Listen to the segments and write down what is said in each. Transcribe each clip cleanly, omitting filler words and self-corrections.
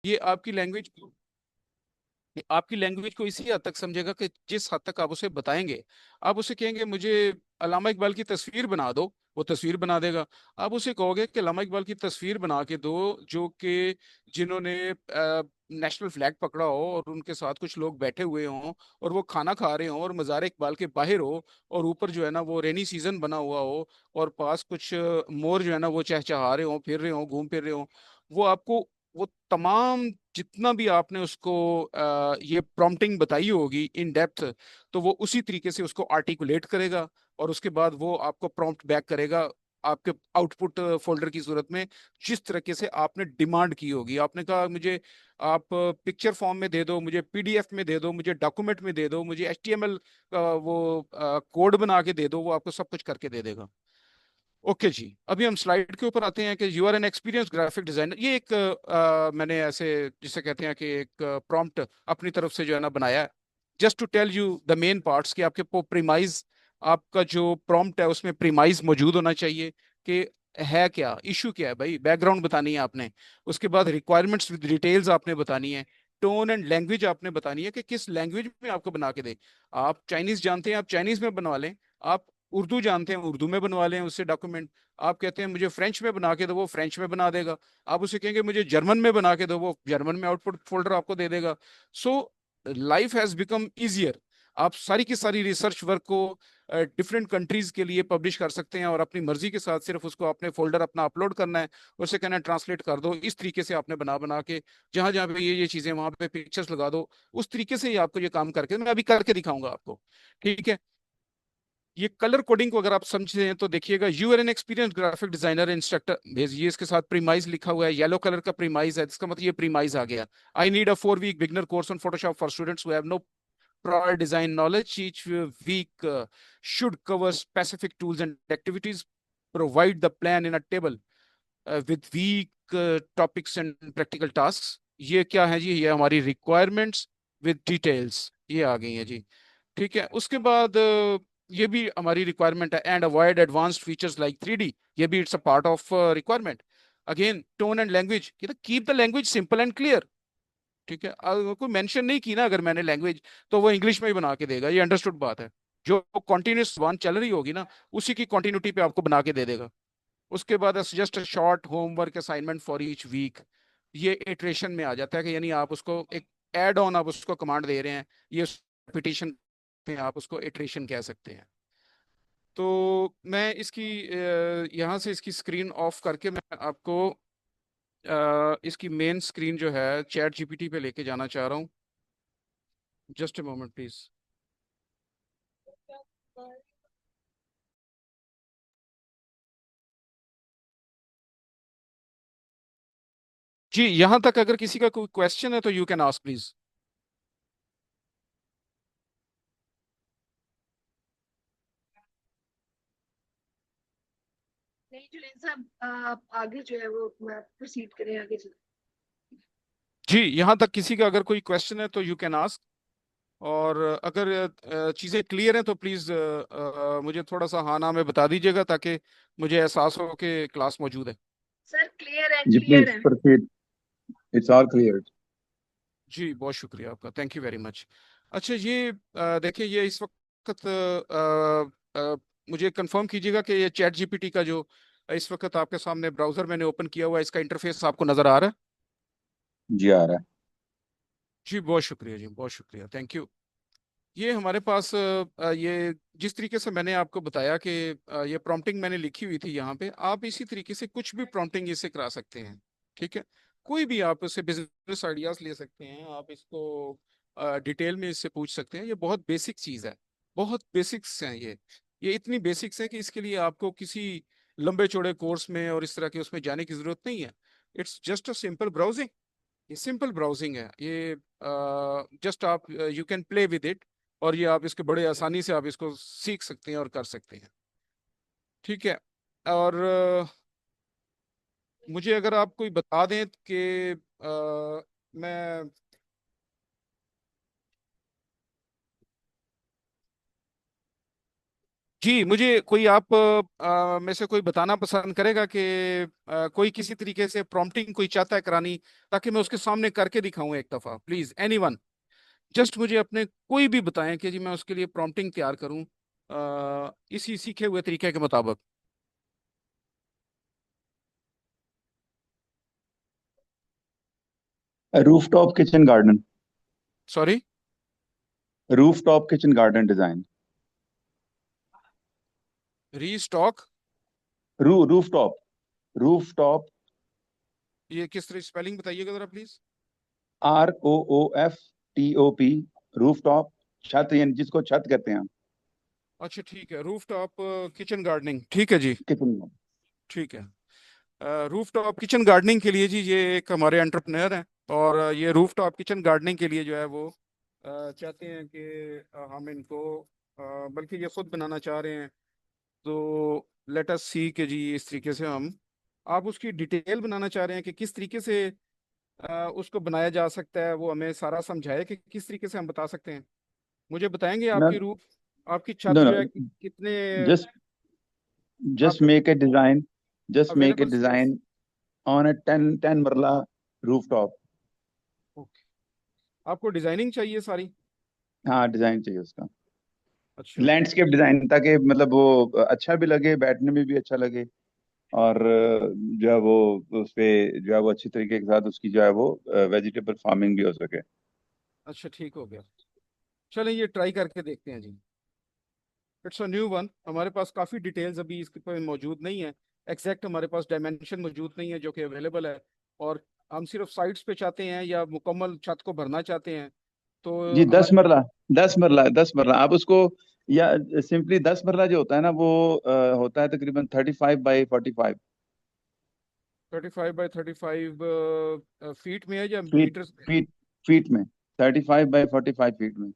ये आपकी लैंग्वेज को इसी हद तक समझेगा कि जिस हद तक आप उसे बताएंगे। आप उसे कहेंगे मुझे अल्लामा इकबाल की तस्वीर बना दो, वो तस्वीर बना देगा। आप उसे कहोगे कि अल्लामा इकबाल की तस्वीर बना के दो जो कि जिन्होंने नेशनल फ्लैग पकड़ा हो और उनके साथ कुछ लोग बैठे हुए हों और वो खाना खा रहे हों और मज़ार इकबाल के बाहर हो और ऊपर जो है ना वो रेनी सीजन बना हुआ हो और पास कुछ मोर जो है ना वो चहचहा रहे हों, फिर रहे हों, घूम फिर रहे हों। वो आपको वो तमाम जितना भी आपने उसको ये प्रॉम्प्टिंग बताई होगी इन डेप्थ, तो वो उसी तरीके से उसको आर्टिकुलेट करेगा और उसके बाद वो आपको प्रॉम्प्ट बैक करेगा आपके आउटपुट फोल्डर की सूरत में, जिस तरीके से आपने डिमांड की होगी। आपने कहा मुझे आप पिक्चर फॉर्म में दे दो, मुझे पीडीएफ में दे दो, मुझे डॉक्यूमेंट में दे दो, मुझे एचटीएमएल का वो कोड बना के दे दो, वो आपको सब कुछ करके दे देगा। ओके जी, अभी हम स्लाइड के ऊपर आते हैं कि you are an experience graphic designer. ये एक मैंने ऐसे जिसे कहते हैं कि एक प्रॉम्प्ट अपनी तरफ से जो है ना बनाया है, just to tell you the main parts कि आपके प्रीमाइज, आपका जो प्रॉम्प्ट है उसमें प्रीमाइज मौजूद होना चाहिए कि है क्या इशू, क्या है भाई, बैकग्राउंड बतानी है आपने। उसके बाद रिक्वायरमेंट्स विद डिटेल्स आपने बतानी है। टोन एंड लैंग्वेज आपने बतानी है कि किस लैंग्वेज में आपको बना के दे। आप चाइनीज जानते हैं, आप चाइनीज में बनवा लें। आप उर्दू जानते हैं, उर्दू में बनवा लें उससे डॉक्यूमेंट। आप कहते हैं मुझे फ्रेंच में बना के दो, वो फ्रेंच में बना देगा। आप उसे कहेंगे मुझे जर्मन में बना के दो, वो जर्मन में आउटपुट फोल्डर आपको दे देगा। So life has become easier. आप सारी की सारी रिसर्च वर्क को डिफरेंट कंट्रीज के लिए पब्लिश कर सकते हैं और अपनी मर्जी के साथ सिर्फ उसको अपने फोल्डर अपना अपलोड करना है। उसे कहना है ट्रांसलेट कर दो, इस तरीके से आपने बना बना के जहां जहां पे ये चीजें वहां पे पिक्चर्स लगा दो। उस तरीके से ही आपको ये काम करके मैं अभी करके दिखाऊंगा आपको। ठीक है। ये कलर कोडिंग को अगर आप समझते हैं तो देखिएगा, you are an experience graphic designer instructor, ये इसके साथ प्रीमाइज लिखा हुआ है, येलो कलर का प्रीमाइज है, इसका मतलब ये प्रीमाइज आ गया। I need a 4 week beginner course on Photoshop for students who have no prior design knowledge. Each week should cover specific tools and activities. Provide the plan in a table with weak topics and practical tasks. ये क्या है जी, ये हमारी requirements with details, ये आ गई है जी। ठीक है। उसके बाद ये भी हमारी रिक्वायरमेंट है, and avoid advanced features like 3D। ये भी it's a part of requirement. Again tone and language, keep the language simple and clear. ठीक है। कोई मेंशन नहीं की ना अगर मैंने लैंग्वेज, तो वो इंग्लिश में ही बना के देगा, ये अंडरस्टूड बात है। जो कॉन्टिन्यूस वन चल रही होगी ना, उसी की कॉन्टिन्यूटी पे आपको बना के दे देगा। उसके बाद suggest a short homework assignment for each week. ये इटरेशन में आ जाता है कि यानी आप उसको एक एड ऑन आप उसको कमांड दे रहे हैं। ये रिपीटिशन में आप उसको इटरेशन कह सकते हैं। तो मैं इसकी यहाँ से इसकी स्क्रीन ऑफ करके मैं आपको इसकी मेन स्क्रीन जो है चैट जीपीटी पे लेके जाना चाह रहा हूँ। Just a moment please. जी, यहाँ तक अगर किसी का कोई क्वेश्चन है तो यू कैन आस्क प्लीज। नहीं जुनेद साहब, आप आगे जो है वो प्रोसीड करें आगे से। जी, यहाँ तक किसी का अगर कोई क्वेश्चन है तो यू कैन आस्क। और अगर चीज़ें क्लियर हैं तो प्लीज़ मुझे थोड़ा सा हाँ ना में बता दीजिएगा ताकि मुझे एहसास हो कि क्लास मौजूद है। सर क्लियर है, जी क्लियर प्लीज है। Proceed, it's all clear. जी, बहुत शुक्रिया आपका, थैंक यू वेरी मच। अच्छा, ये देखिए, ये इस वक्त मुझे कंफर्म कीजिएगा कि ये चैट जीपीटी का जो इस वक्त आपके सामने ब्राउजर मैंने ओपन किया हुआ है, इसका इंटरफेस आपको नज़र आ रहा है? जी आ रहा है। जी, बहुत शुक्रिया जी, बहुत शुक्रिया, थैंक यू। ये हमारे पास ये जिस तरीके से मैंने आपको बताया कि ये प्रॉम्प्टिंग मैंने लिखी हुई थी यहाँ पे, आप इसी तरीके से कुछ भी प्रॉम्प्टिंग इससे करा सकते हैं। ठीक है। कोई भी आप इससे बिजनेस आइडियाज ले सकते हैं, आप इसको डिटेल में इससे पूछ सकते हैं। ये बहुत बेसिक चीज़ है, बहुत बेसिक्स हैं ये इतनी बेसिक्स है कि इसके लिए आपको किसी लंबे चौड़े कोर्स में और इस तरह के उसमें जाने की जरूरत नहीं है। It's just a simple browsing. ये सिंपल ब्राउजिंग है ये। जस्ट आप you can play with it, और ये आप इसके बड़े आसानी से आप इसको सीख सकते हैं और कर सकते हैं। ठीक है। और मुझे अगर आप कोई बता दें कि मैं जी, मुझे कोई आप में से कोई बताना पसंद करेगा कि कोई किसी तरीके से प्रॉम्प्टिंग कोई चाहता है करानी, ताकि मैं उसके सामने करके दिखाऊं एक दफा। प्लीज एनीवन, जस्ट मुझे अपने कोई भी बताएं कि जी मैं उसके लिए प्रॉम्प्टिंग तैयार करूं इसी सीखे हुए तरीके के मुताबिक। Rooftop kitchen garden. Sorry. Rooftop kitchen garden design. Restock. Rooftop. Rooftop. ये किस तरह स्पेलिंग बताइएगा जरा प्लीज। ROOFTOP। रूफटॉप। छत, यानी जिसको छत कहते हैं। अच्छा ठीक है, रूफ टॉप किचन गार्डनिंग, ठीक है जी। किचन। ठीक है। रूफ टॉप किचन गार्डनिंग के लिए जी, ये एक हमारे एंटरप्रेन्योर हैं, और ये रूफ टॉप किचन गार्डनिंग के लिए जो है वो चाहते हैं कि हम इनको बल्कि ये खुद बनाना चाह रहे हैं। तो लेट अस सी कि जी इस तरीके से हम, आप उसकी डिटेल बनाना चाह रहे हैं कि किस तरीके से उसको बनाया जा सकता है, वो हमें सारा समझाए कि किस तरीके से हम बता सकते हैं। मुझे बताएंगे मैं आपकी रूफ, आपकी छत नो नो जो है कितने जस्ट जस्ट आप make a design. Just make a available space. Design on a 10 marla rooftop. Okay, आपको डिजाइनिंग चाहिए सारी। हाँ, डिजाइन चाहिए उसका। अच्छा। लैंडस्केप डिजाइन, ताकि मतलब वो अच्छा भी लगे, बैठने में भी अच्छा लगे। और जो है वो उस पे जो है वो अच्छी तरीके के साथ उसकी जो है वो वेजिटेबल फार्मिंग भी हो सके। अच्छा ठीक हो गया, चलें ये ट्राई करके देखते हैं जी। इट्स अ न्यू वन, हमारे पास काफ़ी डिटेल्स अभी इसके पर मौजूद नहीं है। एग्जैक्ट हमारे पास डायमेंशन मौजूद नहीं है जो कि अवेलेबल है। और हम सिर्फ साइड्स पे चाहते हैं या मुकम्मल छत को भरना चाहते हैं, तो जी, दस हमारे पास। मरला। 10 मरला, 10 मरला आप उसको, या सिंपली 10 मरला जो होता है ना, वो होता है तकरीबन 35 बाई 45 35 बाई 35 फीट में है या फीट। मीटर्स में। फीट। फीट में। 35 बाई 45 फीट में।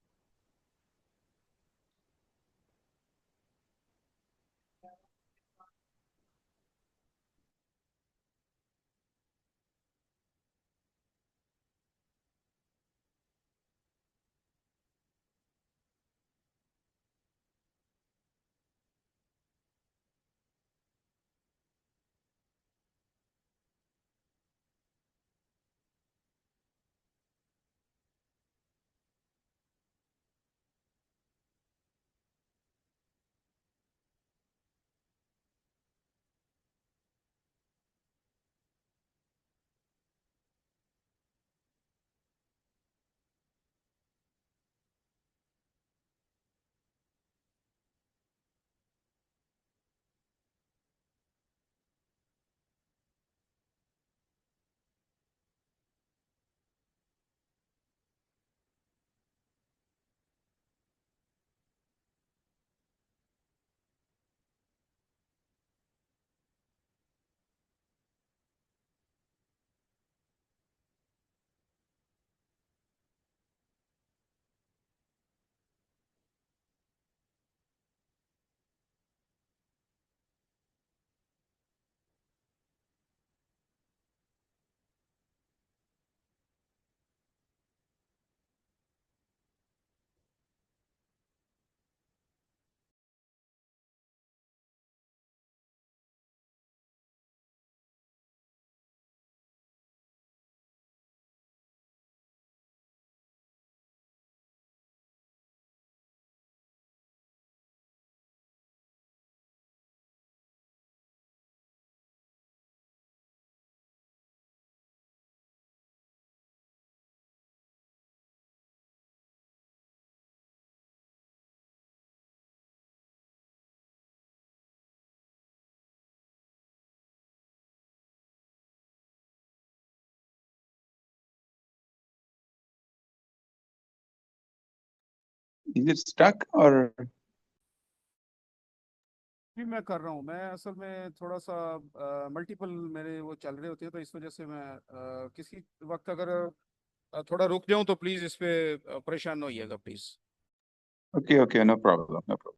इज इट स्टक और? भी मैं कर रहा हूँ, मैं असल में थोड़ा सा मल्टीपल मेरे वो चल रहे होते हैं, तो इस वजह से मैं किसी वक्त अगर थोड़ा रुक जाऊं तो प्लीज़ इस पे परेशान ना होइएगा please. Okay okay, no problem, no problem.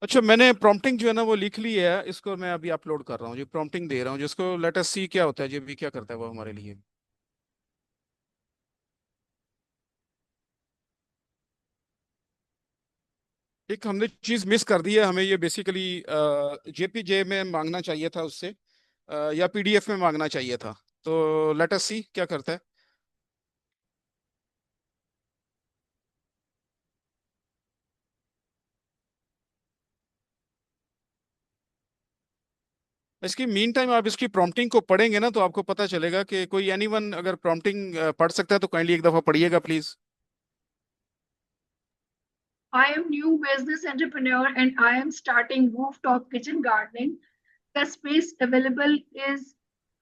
अच्छा, मैंने प्रॉम्प्टिंग जो है ना वो लिख ली है, इसको मैं अभी अपलोड कर रहा हूँ जी, प्रॉम्प्टिंग दे रहा हूँ जिसको लेट अस सी क्या होता है जी, अभी क्या करता है वो हमारे लिए। एक हमने चीज मिस कर दी है, हमें ये बेसिकली जेपीजे में मांगना चाहिए था उससे, या पीडीएफ में मांगना चाहिए था। तो लेट अस सी क्या करता है। इसकी मीन टाइम आप इसकी प्रॉम्प्टिंग को पढ़ेंगे ना तो आपको पता चलेगा कि कोई एनीवन अगर प्रॉम्प्टिंग पढ़ सकता है तो काइंडली एक दफा पढ़िएगा please. I am new business entrepreneur and I am starting rooftop kitchen gardening. The space available is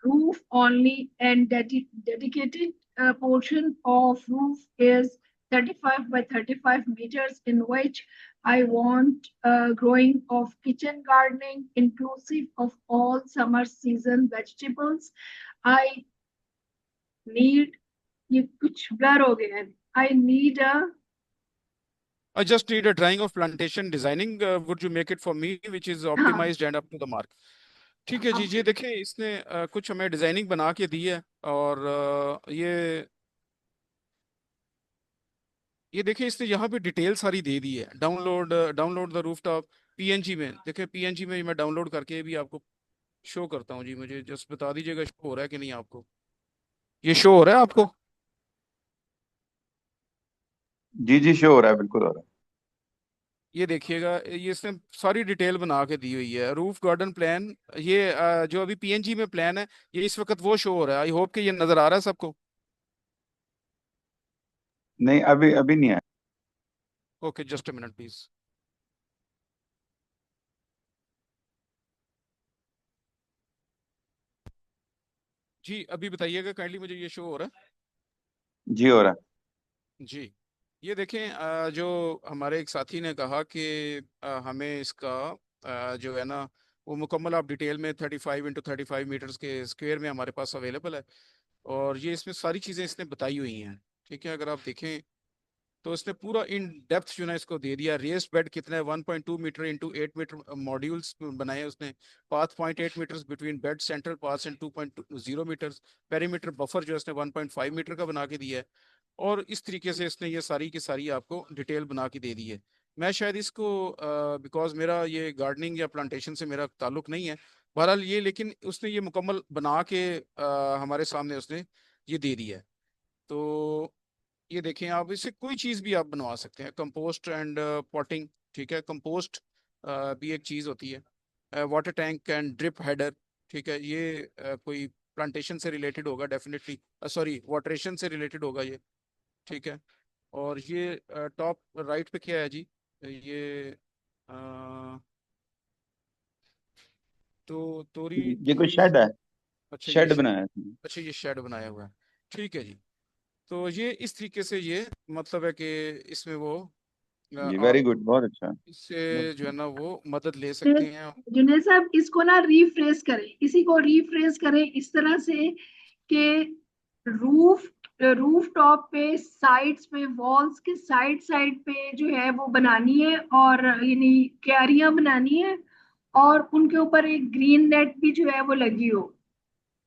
roof only and dedicated portion of roof is 35 by 35 meters in which I want growing of kitchen gardening inclusive of all summer season vegetables. I need ये कुछ blur हो गया है. I need a I just need a drawing of plantation designing. Would you make it for me, which is हाँ optimized and up to the mark? ठीक है जी, अब ये देखें इसने कुछ हमें डिजाइनिंग बना के दी है, और ये देखें इसने यहाँ पे डिटेल सारी दे दी है। Download download the rooftop PNG में, देखें पीएनजी में मैं डाउनलोड करके भी आपको शो करता हूँ जी, मुझे जस्ट बता दीजिएगा शो हो रहा है कि नहीं आपको, ये शो हो रहा है आपको। जी जी, शो हो रहा है, बिल्कुल हो रहा ये देखिएगा, ये इसने सारी डिटेल बना के दी हुई है, रूफ गार्डन प्लान। ये जो अभी पीएनजी में प्लान है, ये इस वक्त वो शो हो रहा है। आई होप कि ये नजर आ रहा है सबको। है। नहीं, अभी अभी नहीं आया। Okay, just a minute please. जी अभी बताइएगा काइंडली, मुझे ये शो हो रहा है। जी, हो रहा जी, ये देखें जो हमारे एक साथी ने कहा कि हमें इसका जो है ना वो मुकम्मल आप डिटेल में 35 × 35 मीटर्स के स्क्वायर में हमारे पास अवेलेबल है। और ये इसमें सारी चीज़ें इसने बताई हुई हैं। ठीक है, अगर आप देखें तो इसने पूरा इन डेप्थ जो है इसको दे दिया। रेस्ड बेड कितना है, 1.2 मीटर इंटू 8 मीटर मॉड्यूल्स बनाए उसने। Path 0.8 metres between bed central path and 2.0 metres. Perimeter buffer जो है इसने 1.5 मीटर का बना के दिया है। और इस तरीके से इसने ये सारी की सारी आपको डिटेल बना के दे दी है। मैं शायद इसको, बिकॉज मेरा ये गार्डनिंग या प्लांटेशन से मेरा ताल्लुक नहीं है, बहरहाल ये, लेकिन उसने ये मुकम्मल बना के हमारे सामने उसने ये दे दी है। तो ये देखें, आप इससे कोई चीज़ भी आप बनवा सकते हैं, कंपोस्ट एंड पॉटिंग। ठीक है, कंपोस्ट भी एक चीज़ होती है। Water tank and drip header. ठीक है, ये कोई प्लांटेशन से रिलेटेड होगा डेफिनेटली, सॉरी वाटरेशन से रिलेटेड होगा ये। ठीक है, और ये टॉप राइट पे क्या है जी, ये तो तोरी है। ये कोई तोरी। शेड है, अच्छा ये शेड शेड, बनाया है इसने। अच्छा ये शेड बनाया हुआ है। ठीक है जी, तो ये इस तरीके से ये मतलब है कि इसमें वो जी, आप वेरी गुड, बहुत अच्छा। बहुत इससे जो है अच्छा। ना वो मदद ले फिर सकते हैं। जुनेद साहब इसको ना रीफ्रेश करें, इसी को रीफ्रेश करें इस तरह से कि रूफ रूफ टॉप पे साइड्स पे वॉल्स के साइड साइड पे जो है वो बनानी है और यानी क्यारियां बनानी है और उनके ऊपर एक ग्रीन नेट भी जो है वो लगी हो।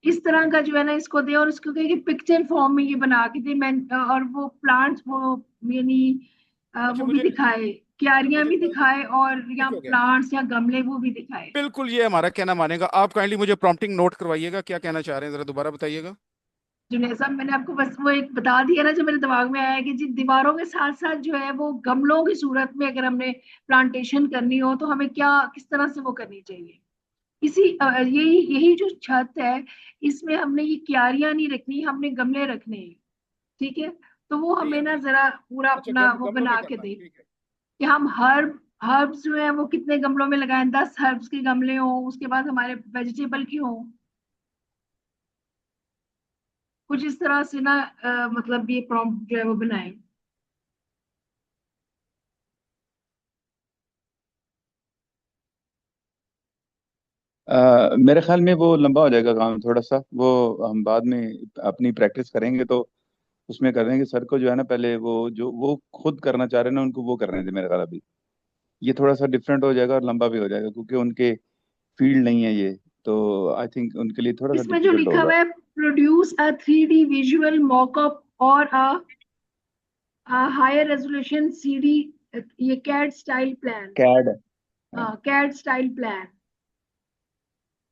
इस तरह का जो है ना इसको दे और इसको कहे कि पिक्चर फॉर्म में ये बना के दे। मैं और वो प्लांट्स वो यानी अच्छा वो भी मुझे दिखाए, क्यारियां मुझे भी जल्दी, दिखाए और या ठीक हो गया, प्लांट्स या गमले वो भी दिखाए। बिल्कुल ये हमारा कहना मानेगा। आप काइंडली मुझे प्रॉम्प्टिंग नोट करवाइएगा, क्या कहना चाह रहे हैं जरा दोबारा बताइएगा। जुनेद साहब मैंने आपको बस वो एक बता दिया ना जो मेरे दिमाग में आया है कि जी दीवारों के साथ साथ जो है वो गमलों की सूरत में अगर हमने प्लांटेशन करनी हो तो हमें क्या किस तरह से वो करनी चाहिए। इसी यही यही जो छत है इसमें हमने ये क्यारियां नहीं रखनी, हमने गमले रखने हैं। ठीक है, तो वो नहीं हमें ना अभी, जरा पूरा अच्छा अपना वो गमलों में बना के करना है, दे ठीक है। कि हम हर्ब्स जो है वो कितने गमलों में लगाएं, 10 हर्ब्स के गमले हो, उसके बाद हमारे वेजिटेबल की हो, कुछ इस तरह से ना मतलब ये प्रॉम्प्ट जो है वो बनाए। मेरे ख्याल में वो लंबा हो जाएगा काम थोड़ा सा, वो हम बाद में अपनी प्रैक्टिस करेंगे तो उसमें कर देंगे। सर को जो है ना, पहले वो जो वो खुद करना चाह रहे हैं ना, उनको वो करने थे मेरे ख्याल अभी। ये थोड़ा सा डिफरेंट हो जाएगा और लंबा भी हो जाएगा, क्योंकि उनके फील्ड नहीं है ये। तो आई थिंक उनके लिए थोड़ा सा इसमें जो डिफिकल्ट लिखा होगा। हुआ है, produce a 3D visual mockup और अ हायर रेजोल्यूशन सीडी, ये CAD style plan, CAD. CAD style plan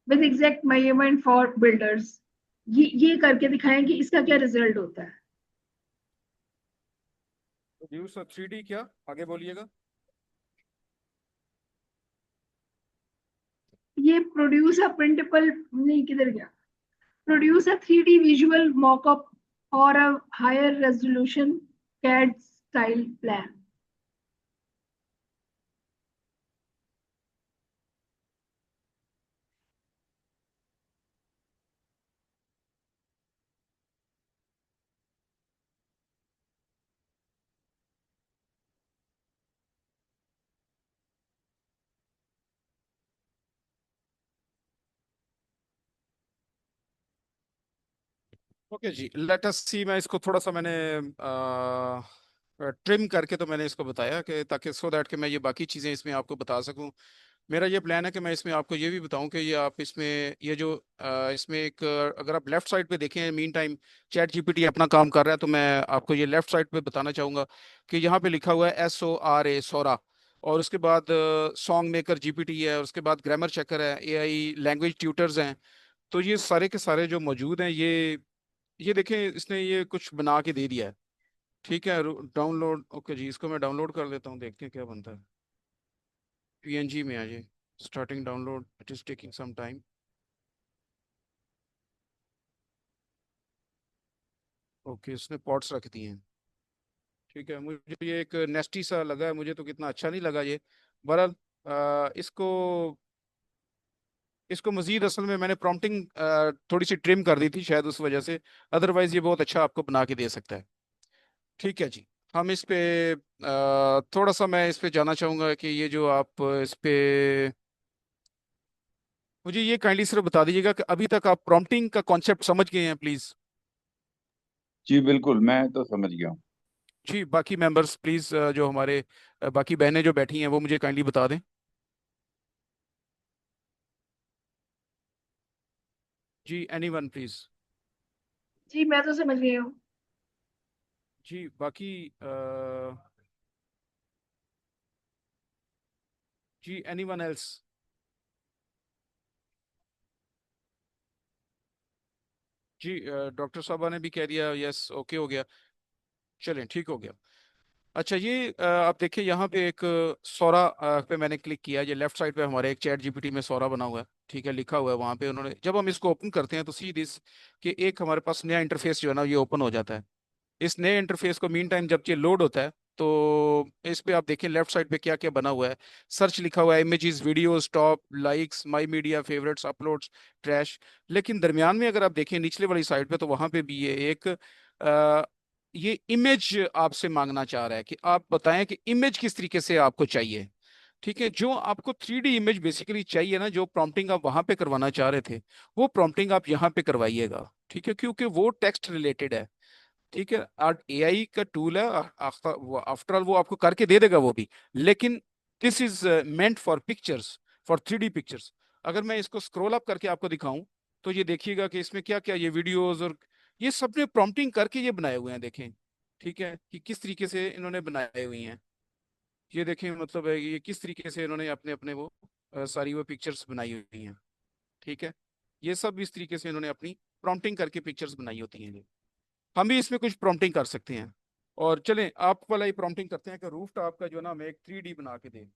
with exact measurement for builders. ये करके दिखाएं कि इसका क्या रिजल्ट होता है। प्रोड्यूस 3D क्या, आगे बोलिएगा। ये प्रोड्यूस अ प्रिंटेबल, नहीं किधर गया, produce a 3D visual mockup और a higher resolution CAD style plan. Okay जी, लेट अस सी। मैं इसको थोड़ा सा मैंने ट्रिम करके तो मैंने इसको बताया कि ताकि सो दैट कि मैं ये बाकी चीज़ें इसमें आपको बता सकूं। मेरा ये प्लान है कि मैं इसमें आपको ये भी बताऊं कि ये आप इसमें ये जो इसमें एक अगर आप लेफ्ट साइड पे देखें, मीन टाइम चैट जीपीटी अपना काम कर रहा है, तो मैं आपको ये लेफ्ट साइड पे बताना चाहूंगा कि यहाँ पे लिखा हुआ है SORA, सोरा। और उसके बाद सॉन्ग मेकर जीपीटी है, और उसके बाद ग्रामर चेकर है, AI लैंग्वेज ट्यूटर्स हैं। तो ये सारे के सारे जो मौजूद हैं, ये देखें, इसने ये कुछ बना के दे दिया है। ठीक है, डाउनलोड। ओके जी, इसको मैं डाउनलोड कर लेता हूँ, देखते हैं क्या बनता है। PNG में आ जाए, starting download, it is taking some time. Okay, इसने पॉट्स रख दिए हैं। ठीक है, मुझे ये एक नेस्टी सा लगा है, मुझे तो कितना अच्छा नहीं लगा ये। बहरहाल इसको इसको मजीद असल में मैंने प्रॉम्प्टिंग थोड़ी सी ट्रिम कर दी थी शायद उस वजह से। अदरवाइज ये बहुत अच्छा आपको बना के दे सकता है। ठीक है जी। हम इस पे थोड़ा सा मैं इस पे जानना चाहूंगा कि ये जो आप इस पे मुझे ये काइंडली सिर्फ बता दीजिएगा कि अभी तक आप प्रॉम्प्टिंग का कॉन्सेप्ट समझ गए हैं प्लीज। जी बिल्कुल, मैं तो समझ गया हूँ। जी, बाकी मेंबर्स प्लीज, जो हमारे बाकी बहनें जो बैठी हैं वो मुझे काइंडली बता दें। जी, एनीवन प्लीज। जी मैं तो समझ गई हूँ। जी, बाकी जी, एनीवन एल्स। जी, डॉक्टर साहबा ने भी कह दिया, यस, ओके हो गया। चलें, ठीक हो गया। अच्छा, ये आप देखिए यहाँ पे एक सौरा पे मैंने क्लिक किया। ये लेफ्ट साइड पे हमारे एक चैट जीपीटी में सौरा बना हुआ है। ठीक है, लिखा हुआ है वहाँ पे उन्होंने। जब हम इसको ओपन करते हैं तो सी दिस कि एक हमारे पास नया इंटरफेस जो है ना ये ओपन हो जाता है। इस नए इंटरफेस को मीन टाइम जब ये लोड होता है तो इस पे आप देखें लेफ्ट साइड पे क्या क्या बना हुआ है। सर्च लिखा हुआ है, images, videos, top, likes, my media, favourites, uploads, trash. लेकिन दरमियान में अगर आप देखें निचले वाली साइड पे, तो वहां पे भी ये एक ये इमेज आपसे मांगना चाह रहा है कि आप बताएं कि इमेज किस तरीके से आपको चाहिए। ठीक है, जो आपको 3D इमेज बेसिकली चाहिए ना, जो प्रॉम्प्टिंग आप वहां पे करवाना चाह रहे थे, वो प्रॉम्प्टिंग आप यहाँ पे करवाइएगा। ठीक है, क्योंकि वो टेक्स्ट रिलेटेड है। ठीक है, और AI का टूल है, आफ्टर ऑल वो आपको करके दे देगा वो भी। लेकिन this is meant for pictures, for 3D pictures. अगर मैं इसको स्क्रॉल अप करके आपको दिखाऊं तो ये देखिएगा कि इसमें क्या क्या ये वीडियोस और ये सबने प्रॉम्प्टिंग करके ये बनाए हुए हैं, देखें। ठीक है, कि किस तरीके से इन्होंने बनाए हुए हैं। ये देखें, मतलब है ये किस तरीके से इन्होंने अपने अपने वो सारी वो पिक्चर्स बनाई हुई हैं। ठीक है, ये सब इस तरीके से इन्होंने अपनी प्रॉम्प्टिंग करके पिक्चर्स बनाई होती हैं। हम भी इसमें कुछ प्रॉम्प्टिंग कर सकते हैं। और चलें, आप वाला ही प्रॉम्प्टिंग करते हैं कि रूफ टॉप का जो है ना हमें एक 3D बना के दे।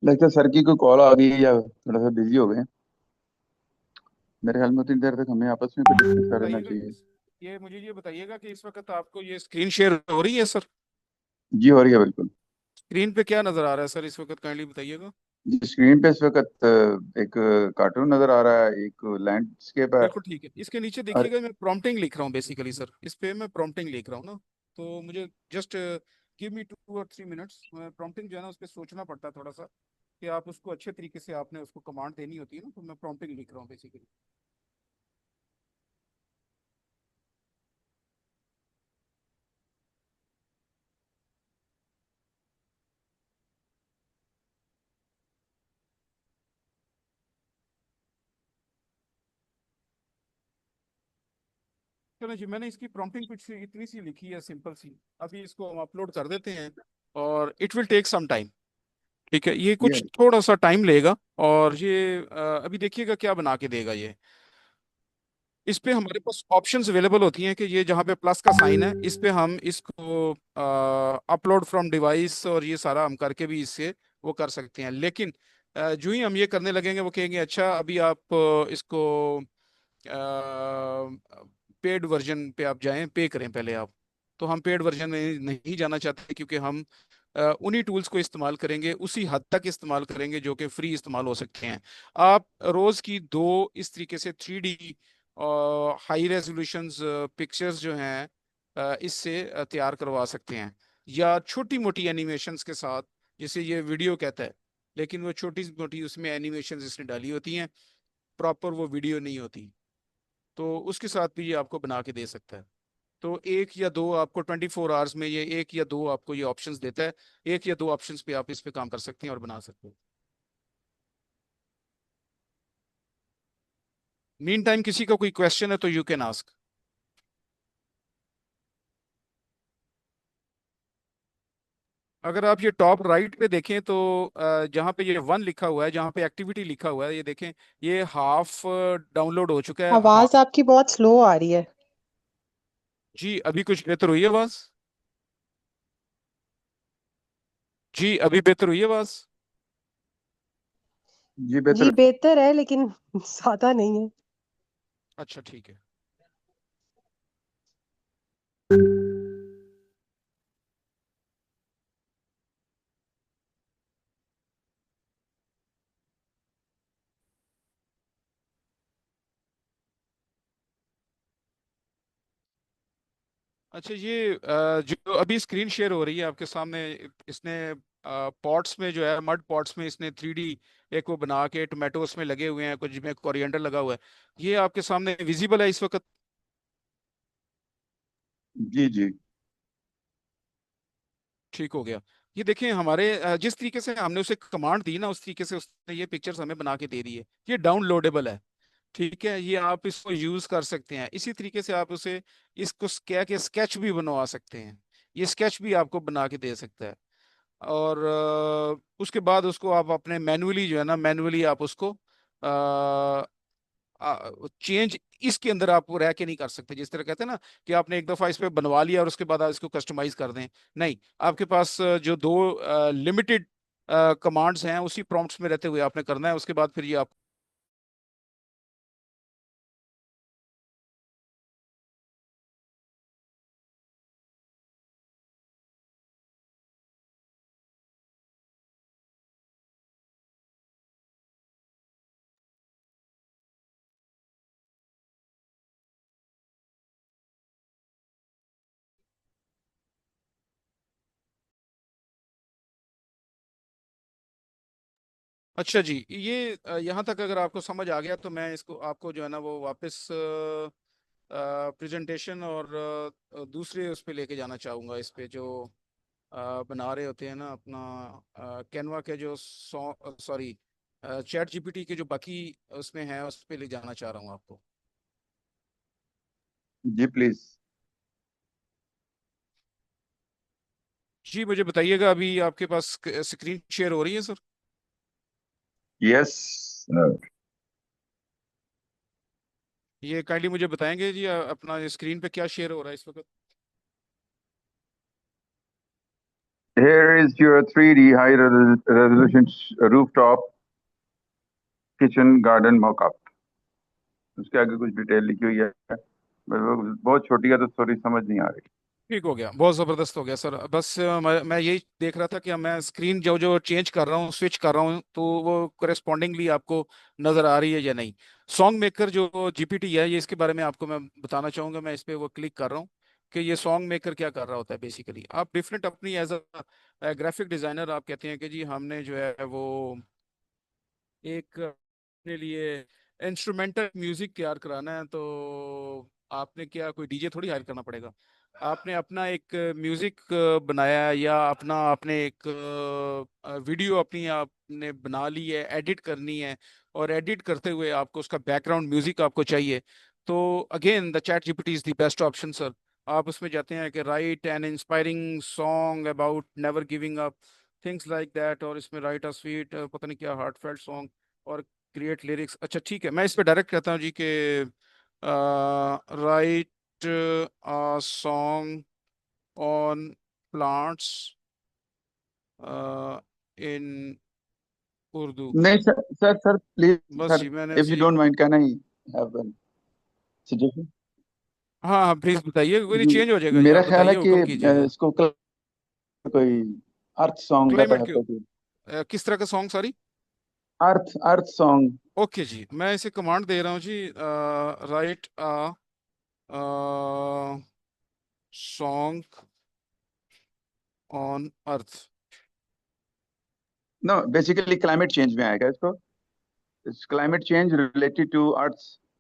लगता है सर की कोई कॉल आ गई है या थोड़ा सा बिजी हो गए हैं। मेरे ख्याल में उतनी देर तक हमें आपस में कुछ डिस्कस कर लेना बताइएगा चाहिए। ये मुझे ये बताइएगा कि इस वक्त आपको ये स्क्रीन शेयर हो रही है सर? जी हो रही है बिल्कुल। स्क्रीन पे क्या नजर आ रहा है सर इस वक्त, काइंडली बताइएगा। जी स्क्रीन पे इस वक्त एक कार्टून नजर आ रहा है, एक लैंडस्केप है। बिल्कुल ठीक है, इसके नीचे और देखिएगा मैं प्रॉम्प्टिंग लिख रहा हूँ बेसिकली सर, इस पे मैं प्रॉम्प्टिंग लिख रहा हूँ ना। तो मुझे जस्ट गिव मी 2 और 3 मिनट्स, मैं प्रॉम्प्टिंग जो है ना उस पर सोचना पड़ता है थोड़ा सा, कि आप उसको अच्छे तरीके से आपने उसको कमांड देनी होती है ना, तो मैं प्रॉम्प्टिंग लिख रहा हूँ बेसिकली। चलो जी, मैंने इसकी प्रॉम्प्टिंग कुछ इतनी सी लिखी है, सिंपल सी। अभी इसको हम अपलोड कर देते हैं और it will take some time. ठीक है, ये ये कुछ थोड़ा सा टाइम लेगा। और ये अभी देखिएगा क्या बना के देगा ये। इस पे हमारे पास ऑप्शंस अवेलेबल होती हैं कि ये जहाँ पे प्लस का साइन है इस पे हम इसको अपलोड फ्रॉम डिवाइस और ये सारा हम करके भी इससे वो कर सकते हैं। लेकिन जो ही हम ये करने लगेंगे वो कहेंगे अच्छा अभी आप इसको पेड वर्जन पे आप जाएं, पे करें पहले आप। तो हम पेड वर्जन में नहीं जाना चाहते, क्योंकि हम उन्हीं टूल्स को इस्तेमाल करेंगे, उसी हद तक इस्तेमाल करेंगे जो कि फ्री इस्तेमाल हो सकते हैं। आप रोज की दो इस तरीके से 3D और हाई रेजोल्यूशन पिक्चर्स जो हैं इससे तैयार करवा सकते हैं। या छोटी मोटी एनिमेशंस के साथ, जिसे ये वीडियो कहता है, लेकिन वो छोटी मोटी उसमें एनिमेशंस इसने डाली होती हैं, प्रॉपर वो वीडियो नहीं होती। तो उसके साथ भी ये आपको बना के दे सकता है। तो एक या दो आपको 24 आवर्स में ये एक या दो आपको ये ऑप्शंस देता है। एक या दो ऑप्शंस पे आप इस पे काम कर सकते हैं और बना सकते हैं। मीन टाइम किसी का कोई क्वेश्चन है तो यू कैन आस्क। अगर आप ये टॉप राइट पे देखें तो जहाँ पे ये 1 लिखा हुआ है, जहाँ पे एक्टिविटी लिखा हुआ है, ये देखें, ये हाफ डाउनलोड हो चुका है, आवाज हाफ। आपकी बहुत स्लो आ रही है। जी अभी कुछ बेहतर हुई है आवाज? जी अभी बेहतर हुई है आवाज? जी बेहतर। जी बेहतर है लेकिन ज्यादा नहीं है। अच्छा ठीक है। अच्छा ये जो अभी स्क्रीन शेयर हो रही है आपके सामने, इसने पॉट्स में जो है, मड पॉट्स में इसने 3D एक वो बना के, टोमेटोस में लगे हुए हैं, कुछ में कोरिएंडर लगा हुआ है, ये आपके सामने विजिबल है इस वक्त? जी जी। ठीक हो गया। ये देखें हमारे जिस तरीके से हमने उसे कमांड दी ना, उस तरीके से उसने ये पिक्चर्स हमें बना के दे दी है। ये डाउनलोडेबल है। ठीक है, ये आप इसको यूज कर सकते हैं। इसी तरीके से आप उसे इसको क्या के स्केच भी बनवा सकते हैं। ये स्केच भी आपको बना के दे सकता है। और उसके बाद उसको आप अपने मैनुअली जो है ना, मैनुअली आप उसको चेंज इसके अंदर आप रह के नहीं कर सकते। जिस तरह कहते हैं ना कि आपने एक दफा इस पे बनवा लिया और उसके बाद आप इसको कस्टमाइज कर दें, नहीं। आपके पास जो दो लिमिटेड कमांड्स हैं उसी प्रॉम्प्ट्स में रहते हुए आपने करना है, उसके बाद फिर ये आप। अच्छा जी, ये यहाँ तक अगर आपको समझ आ गया तो मैं इसको आपको जो है ना वो वापस प्रेजेंटेशन और दूसरे उस पे लेके जाना चाहूँगा, इस पे जो बना रहे होते हैं ना अपना कैनवा के जो सॉरी चैट जीपीटी के जो बाकी उसमें है, उस पे ले जाना चाह रहा हूँ आपको। जी प्लीज। जी मुझे बताइएगा, अभी आपके पास स्क्रीन शेयर हो रही है सर? यस। ये काइंडली मुझे बताएंगे जी, अपना स्क्रीन पे क्या शेयर हो रहा है इस वक्त? Here is your 3D high resolution rooftop kitchen garden mock-up. उसके आगे कुछ डिटेल लिखी हुई है, बहुत छोटी है तो थोड़ी समझ नहीं आ रही। ठीक हो गया, बहुत जबरदस्त हो गया सर। बस मैं यही देख रहा था कि मैं स्क्रीन जो जो चेंज कर रहा हूँ, स्विच कर रहा हूँ, तो वो करेस्पॉन्डिंगली आपको नजर आ रही है या नहीं। सॉन्ग मेकर जो जीपीटी है, ये इसके बारे में आपको मैं बताना चाहूंगा। मैं इस पे वो क्लिक कर रहा हूँ कि ये सॉन्ग मेकर क्या कर रहा होता है। बेसिकली आप डिफरेंट अपनी एज अ ग्राफिक डिजाइनर आप कहते हैं कि जी हमने जो है वो एक अपने लिए इंस्ट्रूमेंटल म्यूजिक तैयार कराना है, तो आपने क्या कोई डीजे थोड़ी हायर करना पड़ेगा। आपने अपना एक म्यूजिक बनाया है, या अपना आपने एक वीडियो अपनी आपने बना ली है, एडिट करनी है, और एडिट करते हुए आपको उसका बैकग्राउंड म्यूजिक आपको चाहिए, तो again the chat GPT is the best option sir. आप उसमें जाते हैं कि right N inspiring song about never giving up, things like that, और इसमें राइट अ स्वीट पता नहीं क्या हार्टफेल्ट सॉन्ग, और क्रिएट लिरिक्स। अच्छा ठीक है, मैं इस पे डायरेक्ट कहता हूँ जी कि right a song on plants in Urdu. नहीं सर, सर प्लीज बस सर, जी मैंने इफ यू उसी। Don't mind, can I have one suggestion? हाँ हाँ प्लीज बताइए, कोई नहीं, जी, चेंज हो जाएगा जी, मेरा आप ख्याल है बताइए, कि हुक्म कीजिएगा। इसको कोई अर्थ सॉन्ग का क्लाइमेट के है, कोई किस तरह का song sorry? Earth earth song. Okay जी, मैं इसे कमांड दे रहा हूँ जी, write a song on earth. No, basically climate change में आएगा इसको, climate change related to earth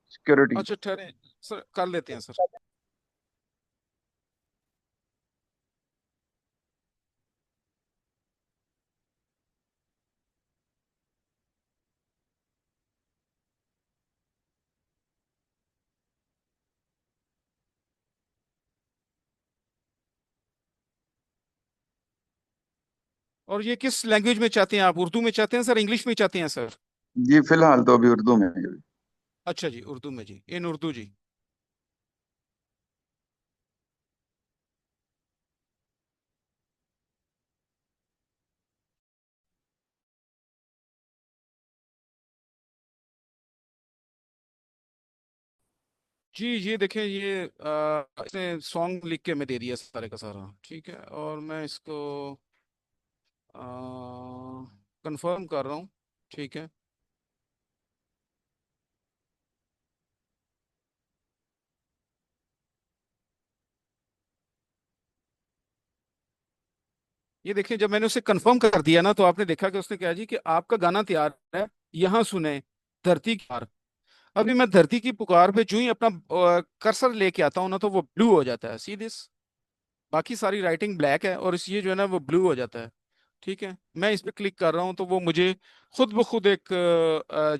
security. अच्छा ठहरे सर, कर लेते हैं सर। और ये किस लैंग्वेज में चाहते हैं आप? उर्दू में चाहते हैं सर, इंग्लिश में चाहते हैं सर? जी फिलहाल तो अभी उर्दू में है। अच्छा जी, उर्दू में जी, इन उर्दू जी। जी ये देखें, ये इसने सॉन्ग लिख के मैं दे दिया सारे का सारा, ठीक है, और मैं इसको कंफर्म कर रहा हूँ, ठीक है। ये देखें, जब मैंने उसे कंफर्म कर दिया ना, तो आपने देखा कि उसने कहा जी कि आपका गाना तैयार है, यहाँ सुने धरती की पुकार। अभी मैं धरती की पुकार पे जो ही अपना कर्सर लेके आता हूँ ना, तो वो ब्लू हो जाता है, सी दिस। बाकी सारी राइटिंग ब्लैक है, और इस ये जो है ना वो ब्लू हो जाता है। ठीक है, मैं इस पे क्लिक कर रहा हूँ, तो वो मुझे खुद ब खुद एक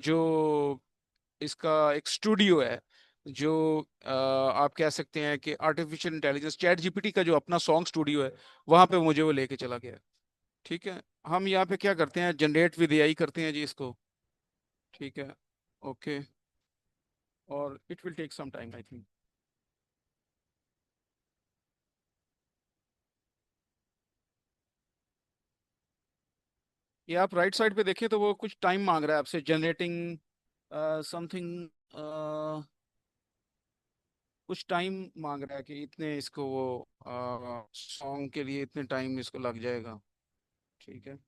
जो इसका एक स्टूडियो है, जो आप कह सकते हैं कि आर्टिफिशियल इंटेलिजेंस चैट जीपीटी का जो अपना सॉन्ग स्टूडियो है, वहां पे मुझे वो लेके चला गया। ठीक है, हम यहाँ पे क्या करते हैं, जनरेट विद एआई करते हैं जी इसको। ठीक है, ओके, और it will take some time I think. ये आप राइट साइड पे देखें तो वो कुछ टाइम मांग रहा है आपसे, जनरेटिंग समथिंग, कुछ टाइम मांग रहा है कि इतने इसको वो सॉन्ग के लिए इतने टाइम इसको लग जाएगा। ठीक है,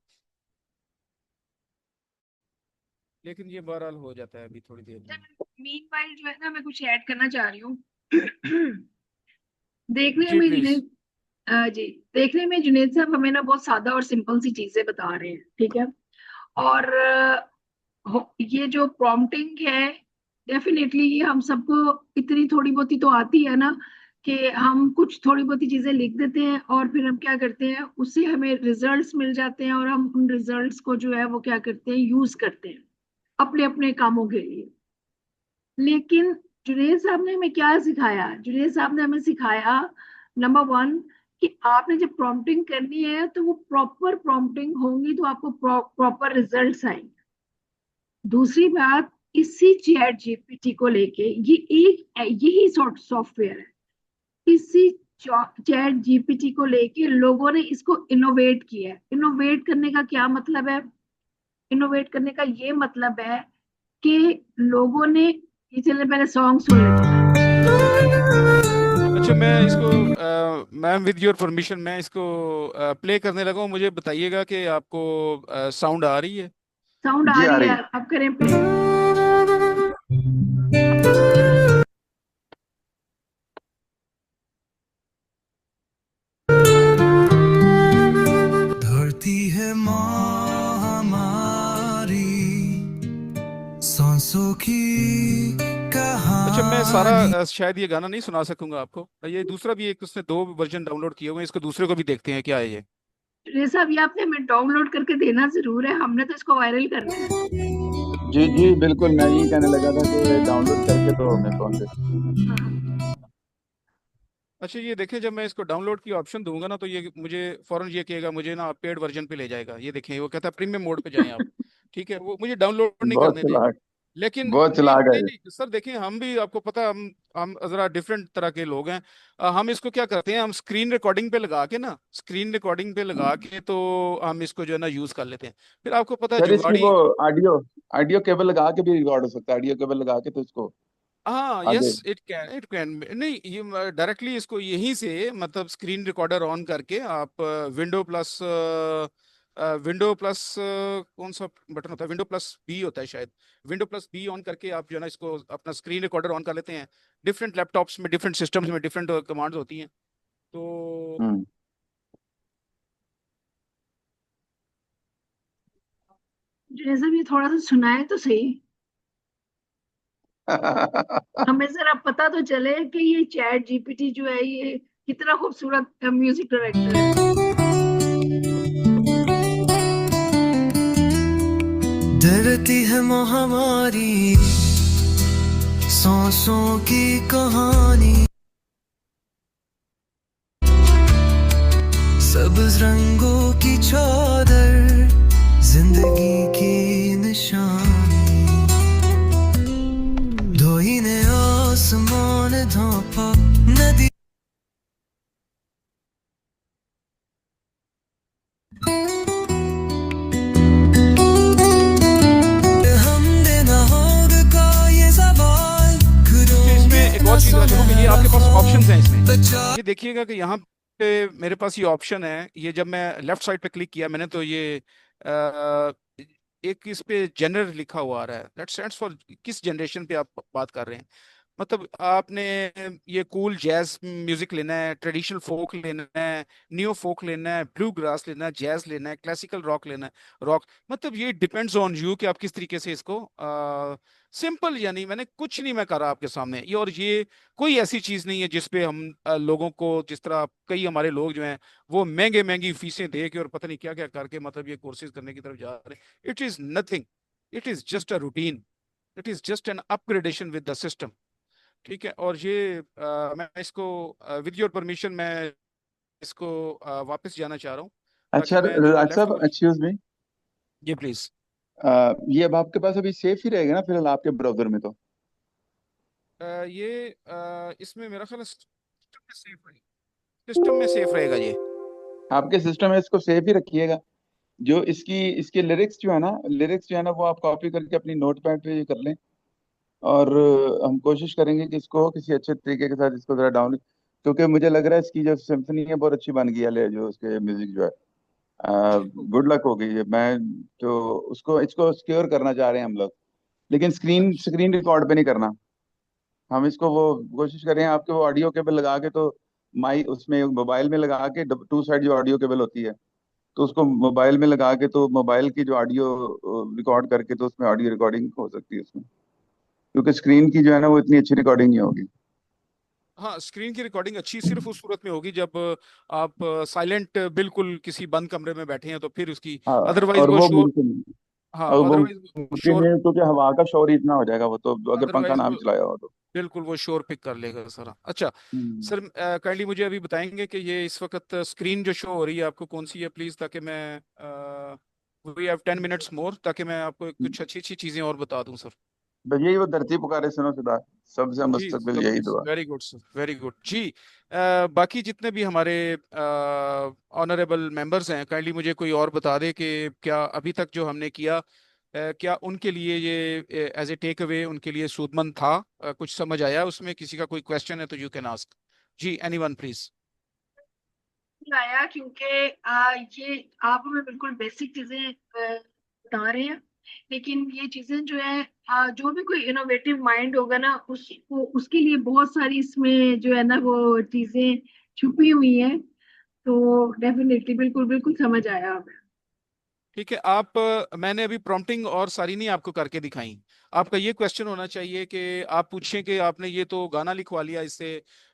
लेकिन ये बहरहाल हो जाता है अभी थोड़ी देर में। मीनवाइल जो है ना, मैं कुछ ऐड करना चाह रही हूँ। देखने जी में प्लीज। जुनेद जी, देखने में जुनेद साहब हमें ना बहुत सादा और सिंपल सी चीजें बता रहे हैं, ठीक है। और ये जो प्रॉम्प्टिंग है, डेफिनेटली ये हम सबको इतनी थोड़ी बहुती तो आती है ना, कि हम कुछ थोड़ी बहुती चीजें लिख देते हैं और फिर हम क्या करते हैं, उससे हमें रिजल्ट्स मिल जाते हैं, और हम उन रिजल्ट्स को जो है वो क्या करते हैं, यूज करते हैं अपने अपने कामों के लिए। लेकिन जुनेद साहब ने हमें क्या सिखाया? जुनेद साहब ने हमें सिखाया, नंबर वन, कि आपने जब प्रॉम्प्टिंग करनी है तो वो प्रॉपर प्रॉम्प्टिंग होंगी तो आपको प्रॉपर रिजल्ट्स आएंगे। दूसरी बात, इसी चैट जीपीटी को लेके, ये एक यही सॉफ्टवेयर है, इसी चैट जीपीटी को लेके लोगों ने इसको इनोवेट किया है। इनोवेट करने का क्या मतलब है? इनोवेट करने का ये मतलब है कि लोगों ने, ये चलिए पहले सॉन्ग सुन लेते हैं। अच्छा, मैं इसको मैम विद योर परमिशन मैं इसको प्ले करने लगा हूँ। मुझे बताइएगा कि आपको साउंड आ रही है। साउंड आ जी आ रही रही है, आप करें प्ले। धरती है माँ हमारी, सांसों की अच्छा, मैं सारा कहानी। शायद ये गाना नहीं सुना सकूंगा आपको। ये दूसरा भी एक, उसने दो वर्जन डाउनलोड किए हुए हैं, इसको दूसरे को भी देखते हैं क्या है ये। रेसा, अभी आपने हमें डाउनलोड करके देना जरूर है, हमने तो इसको वायरल करना है। जी जी बिल्कुल, मैं यही कहने लगा था कि डाउनलोड करके तो हमें फोन पे। हाँ। अच्छा, ये देखें, जब मैं इसको डाउनलोड की ऑप्शन दूंगा ना तो ये मुझे फौरन ये कहेगा, मुझे ना पेड वर्जन पे ले जाएगा। ये देखें, वो कहता है प्रीमियम मोड पे जाएं आप। ठीक है, वो मुझे डाउनलोड नहीं बहुत करने देगा। चालाक, लेकिन बहुत नहीं चालाक है नहीं ये। नहीं सर, देखें, हम भी, आपको पता है, हम जरा डिफरेंट तरह के लोग हैं। हम इसको क्या करते हैं, हम स्क्रीन रिकॉर्डिंग पे लगा के ना, स्क्रीन रिकॉर्डिंग पे लगा के तो हम इसको जो है ना यूज कर लेते हैं। फिर आपको पता है सर इसकी वो जुगाड़ी। ऑडियो ऑडियो केबल लगा के भी रिकॉर्ड हो सकता है, ऑडियो केबल लगा के तो इसको हाँ, यस, आगे। इट कैन नहीं, ये डायरेक्टली इसको यहीं से, मतलब स्क्रीन रिकॉर्डर ऑन करके आप विंडो प्लस कौन सा बटन होता है, विंडो प्लस बी होता है शायद। विंडो प्लस बी ऑन करके आप जो है ना इसको अपना स्क्रीन रिकॉर्डर ऑन कर लेते हैं। डिफरेंट लैपटॉप्स में, डिफरेंट सिस्टम्स में डिफरेंट कमांड्स होती हैं। तो हम्म। रेसा, ये थोड़ा सा सुनाए तो सही, हमें जरा पता तो चले कि ये चैट जीपीटी जो है ये कितना खूबसूरत म्यूजिक डायरेक्टर है। डरती है माँ हमारी, सांसों की कहानी। सब्ज रंगों की चादर, जिंदगी की निशानी। धोई ने आसमान ढांपा, नदी हमने नहोग का ये सवाल, अच्छा, करोगे इसमें एक न और चीज बताता चलूं कि ये आपके पास सुनहरा ऑप्शंस हैं इसमें। बचा। ये देखिएगा कि यहाँ पे मेरे पास ये ऑप्शन है। ये जब मैं लेफ्ट साइड पे क्लिक किया मैंने तो ये एक इस पे जेनर लिखा हुआ आ रहा है, दैट स्टैंड्स फॉर किस जनरेशन पे आप बात कर रहे हैं। मतलब आपने ये कूल जैज म्यूजिक लेना है, ट्रेडिशनल फोक लेना है, नियो फोक लेना है, ब्लू ग्रास लेना है, जैज लेना है, क्लासिकल रॉक लेना है, रॉक, मतलब ये डिपेंड्स ऑन यू कि आप किस तरीके से इसको सिंपल, यानी मैंने कुछ नहीं मैं कर रहा आपके सामने ये, और ये कोई ऐसी चीज नहीं है जिसपे हम लोगों को, जिस तरह कई हमारे लोग जो हैं वो महंगे महंगी फीसें दे के और पता नहीं क्या क्या करके मतलब ये कोर्सेज करने की तरफ जा रहे हैं। It is nothing, it is just a routine, it is just an upgradation with the system. ठीक है, और ये मैं इसको विद योर परमिशन मैं इसको वापस जाना चाह रहा हूँ, ताकि अच्छा मैं जो राज लेफ्ट साहब, वाली। एक्सक्यूज मी, ये प्लीज। ये अब आपके पास अभी सेफ ही रहेगा ना फिलहाल आपके ब्राउजर में तो? ये इसमें मेरा ख्याल सिस्टम में सेफ रहेगा, सिस्टम में सेफ रहेगा ये। आपके सिस्टम में इसको सेफ ही रखिएगा। जो इसकी इसके लिरिक्स जो है ना वो आप कॉपी करके अपनी नोटपैड पे कर लें। और हम कोशिश करेंगे कि इसको किसी अच्छे तरीके के साथ इसको जरा डाउन, क्योंकि मुझे लग रहा है इसकी जो सिम्फनी है बहुत अच्छी बन गई है, जो उसके म्यूजिक जो है गुड लक हो गई है। मैं तो उसको इसको सिक्योर करना चाह रहे हैं हम लोग, लेकिन स्क्रीन अच्छा, स्क्रीन रिकॉर्ड पे नहीं करना। हम इसको वो कोशिश कर रहे हैं आपके वो ऑडियो केबल लगा के, तो माई उसमें मोबाइल में लगा के, टू साइड जो ऑडियो केबल होती है, तो उसको मोबाइल में लगा के, तो मोबाइल की जो ऑडियो रिकॉर्ड करके, तो उसमें ऑडियो रिकॉर्डिंग हो सकती है उसमें, क्योंकि स्क्रीन की जो है ना वो इतनी अच्छी रिकॉर्डिंग नहीं होगी। हाँ, स्क्रीन की रिकॉर्डिंग अच्छी सिर्फ उस सूरत में होगी जब आप साइलेंट बिल्कुल किसी बंद कमरे में बैठे हैं तो फिर उसकी, हाँ, अदरवाइज और वो वो शोर। मुमकिन नहीं। हाँ, और वो अदरवाइज मुमकिन शोर, नहीं है, क्योंकि हवा का शोर ही इतना हो जाएगा वो तो, अगर पंखा अदरवाइज ना वो भी चलाया हो तो। बिल्कुल वो शोर पिक कर लेगा सारा। अच्छा हम्म। सर, काइंडली मुझे अभी बताएंगे कि ये इस वक्त स्क्रीन जो शो हो रही है आपको कौन सी है प्लीज, ताकि मैं वी हैव 10 मिनट्स मोर, ताकि मैं आपको कुछ अच्छी अच्छी चीजें और बता दूं सर। बस यही वो धरती पुकारे सुनो खुदा, सबसे जी मुस्तकबिल यही दुआ। Very good sir, very good जी। बाकी जितने भी हमारे ऑनरेबल मेंबर्स हैं, काइंडली मुझे कोई और बता दे कि क्या अभी तक जो हमने किया क्या उनके लिए ये एज ए टेक अवे उनके लिए सूदमंद था? कुछ समझ आया उसमें? किसी का कोई क्वेश्चन है तो यू कैन आस्क। जी एनीवन प्लीज। आया क्योंकि ये आप हमें बिल्कुल बेसिक चीजें बता रहे हैं, लेकिन ये चीजें जो है जो भी कोई इनोवेटिव माइंड होगा ना, उसको उसके लिए बहुत सारी इसमें जो है ना वो चीजें छुपी हुई हैं। तो डेफिनेटली बिल्कुल बिल्कुल समझ आया हमें। ठीक है। आप मैंने अभी प्रॉम्प्टिंग और सारी नहीं आपको करके दिखाई। आपका ये क्वेश्चन होना चाहिए कि आप पूछें कि आपने ये तो गाना लिखवा लिया इससे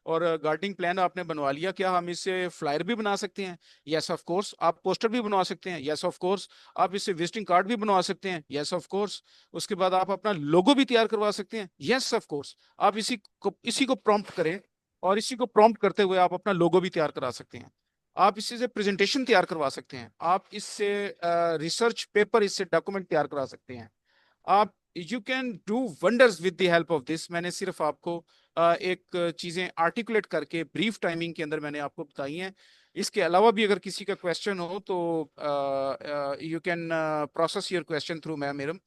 और गार्डनिंग प्लान आपने बनवा लिया, क्या हम इससे फ्लायर भी बना सकते हैं? Yes of course. आप पोस्टर भी बनवा सकते हैं? Yes of course. आप इससे विजिटिंग कार्ड भी बनवा सकते हैं? Yes of course. उसके बाद आप अपना लोगो भी तैयार करवा सकते हैं? Yes of course. आप इसी को प्रॉम्प्ट करें और इसी को प्रॉम्प्ट करते हुए आप अपना लोगो भी तैयार करा सकते हैं। आप इससे प्रेजेंटेशन तैयार करवा सकते हैं। आप इससे रिसर्च पेपर, इससे डॉक्यूमेंट तैयार करा सकते हैं। आप you can do wonders with the help of this. मैंने सिर्फ आपको एक चीजें आर्टिकुलेट करके ब्रीफ टाइमिंग के अंदर मैंने आपको बताई हैं। इसके अलावा भी अगर किसी का क्वेश्चन हो तो you can process your question through madam.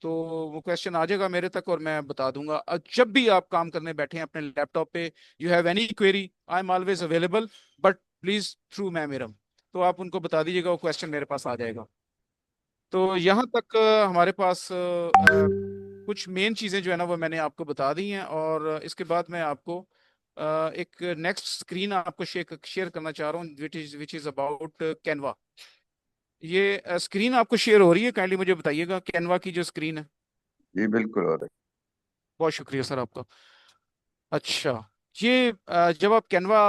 तो वो क्वेश्चन आ जाएगा मेरे तक और मैं बता दूंगा। जब भी आप काम करने बैठे हैं अपने लैपटॉप पे, you have any query, I am always available, but please through madam. तो आप उनको बता दीजिएगा, वो क्वेश्चन मेरे पास आ जाएगा। तो यहाँ तक हमारे पास कुछ मेन चीज़ें जो है ना वो मैंने आपको बता दी हैं। और इसके बाद मैं आपको एक नेक्स्ट स्क्रीन आपको शेयर करना चाह रहा हूँ, विच इज़ अबाउट कैनवा। ये स्क्रीन आपको शेयर हो रही है? काइंडली मुझे बताइएगा कैनवा की जो स्क्रीन है। जी बिल्कुल हो रहा है। बहुत शुक्रिया सर आपका। अच्छा, ये जब आप कैनवा